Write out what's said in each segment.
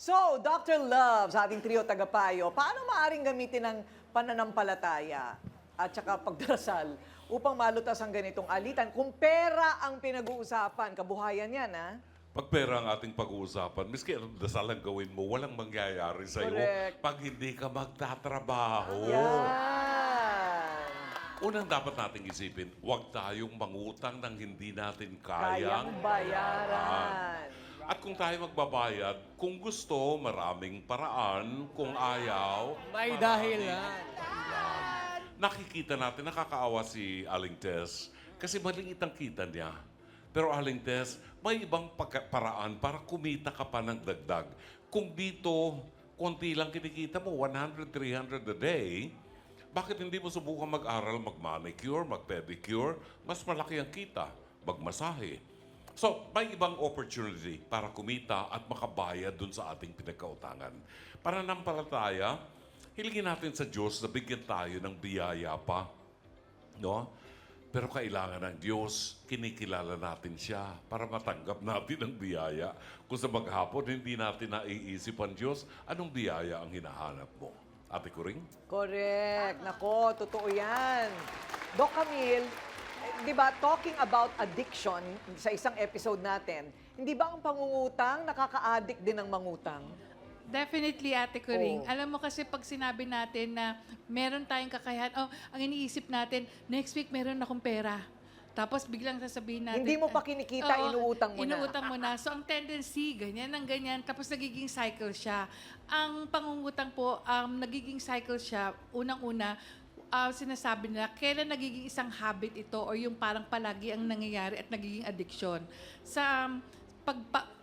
So, Dr. Love, sa ating trio tagapayo, paano maaring gamitin ang pananampalataya at saka pagdarasal upang malutas ang ganitong alitan? Kung pera ang pinag-uusapan, kabuhayan yan, ha? Pag pera ang ating pag-uusapan, miski anong dasal ang gawin mo, walang mangyayari sa'yo Correct. pag hindi ka magtatrabaho. Yan. Unang dapat nating isipin, huwag tayong mangutang ng hindi natin Kayang kayang bayaran. At kung tayo magbabayad, kung gusto, maraming paraan. Kung ayaw, May maraming dahilan. dahilan. Nakikita natin, nakakaawa si Aling Tess kasi maliit ang kita niya. Pero Aling Tess, may ibang paraan para kumita ka pa ng dagdag. Kung dito, konti lang kinikita mo, 100, 300 a day, bakit hindi mo subukan mag-aral, mag-manicure, mag-pedicure? Mas malaki ang kita, magmasahe. So, may ibang opportunity para kumita at makabayad dun sa ating pinagkautangan. Pananampalataya, hilingin natin sa Diyos na bigyan tayo ng biyaya pa. No? Pero kailangan ng Diyos, kinikilala natin siya para matanggap natin ang biyaya. Kung sa maghapon, hindi natin naiisip ang Diyos, anong biyaya ang hinahanap mo? Ate Kuring? Correct. Nako, totoo yan. Doc Camille, di ba, talking about addiction sa isang episode natin, hindi ba ang pangungutang nakaka-addict din ng mangutang? Definitely, Ate Kuring. Oo. Alam mo kasi pag sinabi natin na meron tayong kakayahan, ang iniisip natin, next week meron akong pera. Tapos biglang sasabihin natin... Hindi mo pa kinikita, inuutang mo na. Inuutang mo na. So ang tendency, ganyan ang ganyan. Tapos nagiging cycle siya. Ang pangungutang po, nagiging cycle siya, unang-una, sinasabi nila, kailan nagiging isang habit ito or yung parang palagi ang nangyayari at nagiging addiction. Sa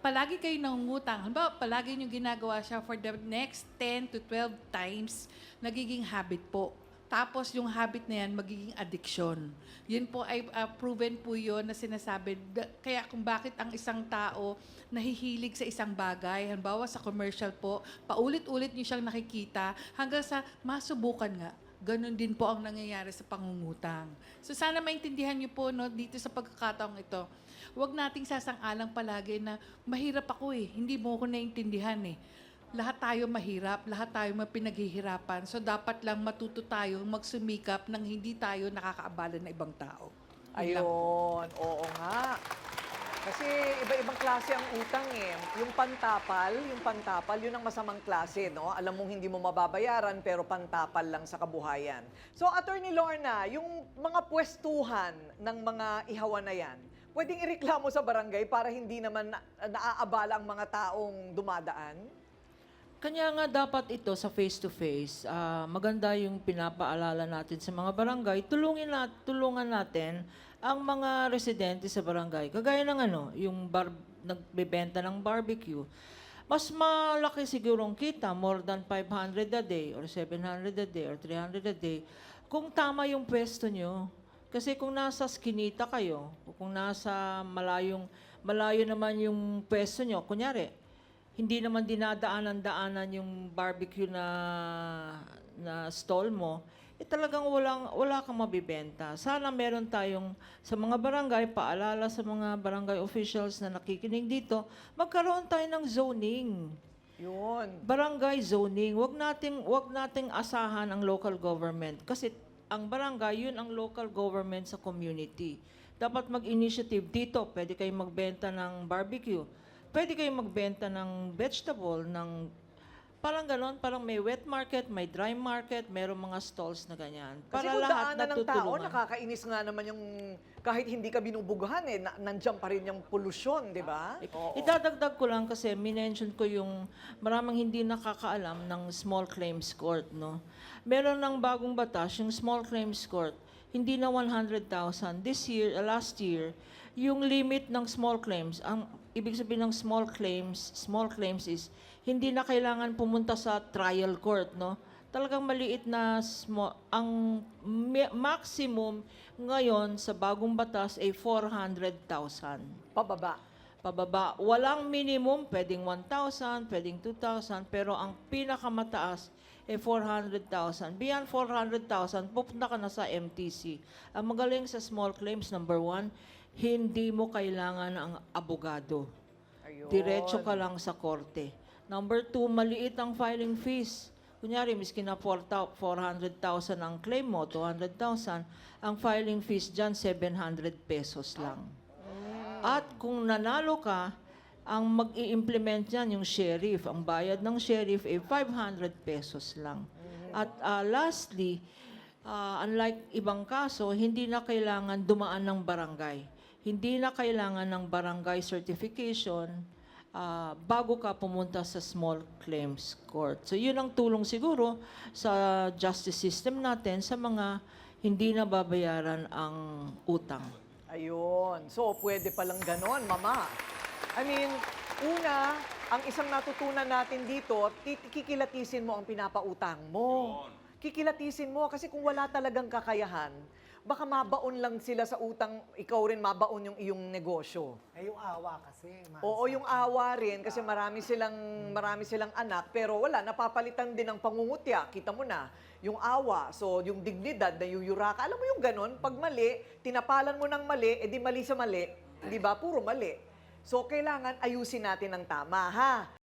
palagi kayo nangungutang, halimbawa, palagi nyo ginagawa siya for the next 10 to 12 times, nagiging habit po. Tapos yung habit na yan, magiging addiction. Yun po ay proven po yun na sinasabi. Kaya kung bakit ang isang tao nahihilig sa isang bagay, halimbawa sa commercial po, paulit-ulit nyo siyang nakikita hanggang sa masubukan nga. Ganon din po ang nangyayari sa pangungutang. So sana maintindihan niyo po no, dito sa pagkakataong ito. Huwag nating sasang-alang palagi na mahirap ako eh. Hindi mo ako naintindihan eh. Lahat tayo mahirap, lahat tayo mapinaghihirapan. So dapat lang matuto tayo magsumikap nang hindi tayo nakakaabala ng ibang tao. Yun lang. Ayun, oo nga. Kasi iba-ibang klase ang utang eh. Yung pantapal, yun ang masamang klase, no? Alam mong hindi mo mababayaran, pero pantapal lang sa kabuhayan. So, Attorney Lorna, yung mga pwestuhan ng mga ihawan na yan, pwedeng ireklamo sa barangay para hindi naman naaabala ang mga taong dumadaan? Kanya nga dapat ito sa face-to-face, maganda yung pinapaalala natin sa mga barangay, tulungan natin ang mga residente sa barangay. Kagaya ng yung nagbebenta ng barbecue, mas malaki sigurong kita, more than 500 a day, or 700 a day, or 300 a day, kung tama yung pwesto nyo. Kasi kung nasa skinita kayo, o kung nasa malayo naman yung pwesto nyo, kunyari, hindi naman dinadaanan-daanan yung barbecue na stall mo, talagang wala kang mabibenta. Sana meron tayong, sa mga barangay, paalala sa mga barangay officials na nakikinig dito, magkaroon tayo ng zoning. Yun. Barangay zoning. Wag nating asahan ang local government. Kasi ang barangay, yun ang local government sa community. Dapat mag-initiative dito. Pwede kayong magbenta ng barbecue. Pwede kayong magbenta ng vegetable, parang ganon, parang may wet market, may dry market, merong mga stalls na ganyan. Kasi Para kung lahat daanan ng tao, natutulungan. nakakainis nga naman yung kahit hindi ka binubugahan eh, nandiyan pa rin yung polusyon, di ba? Oo. Idadagdag ko lang kasi minention ko yung maraming hindi nakakaalam ng small claims court, no? Meron ng bagong batas, yung small claims court, hindi na 100,000. Last year, yung limit ng small claims, ang ibig sabihin ng small claims is hindi na kailangan pumunta sa trial court, no? Talagang maliit na ang maximum ngayon sa bagong batas ay 400,000. Pababa. Pababa. Walang minimum, pwedeng 1,000, pwedeng 2,000, pero ang pinakamataas ay 400,000. Beyond 400,000, pupunta ka na sa MTC. Ang magaling sa small claims, number one, hindi mo kailangan ang abogado. Ayun. Diretso ka lang sa korte. Number 2, maliit ang filing fees. Kunyari, miski na 400,000 ang claim mo, 200,000, ang filing fees dyan, 700 pesos lang. At kung nanalo ka, ang mag-i-implement niyan yung sheriff. Ang bayad ng sheriff ay 500 pesos lang. At lastly, unlike ibang kaso, hindi na kailangan dumaan ng barangay. Hindi na kailangan ng barangay certification bago ka pumunta sa small claims court. So yun ang tulong siguro sa justice system natin sa mga hindi na babayaran ang utang. Ayun. So, pwede palang ganon, Mama. I mean, una, ang isang natutunan natin dito, kikilatisin mo ang pinapautang mo. Kikilatisin mo kasi kung wala talagang kakayahan, baka mabaon lang sila sa utang, ikaw rin mabaon yung iyong negosyo. Eh, yung awa kasi. Oo, yung awa rin kasi marami silang anak pero wala, napapalitan din ng pangungutya. Kita mo na, yung awa, so yung dignidad na yuyura ka. Alam mo yung ganon, pag mali, tinapalan mo ng mali, edi mali sa mali, di ba? Puro mali. So kailangan ayusin natin ng tama, ha?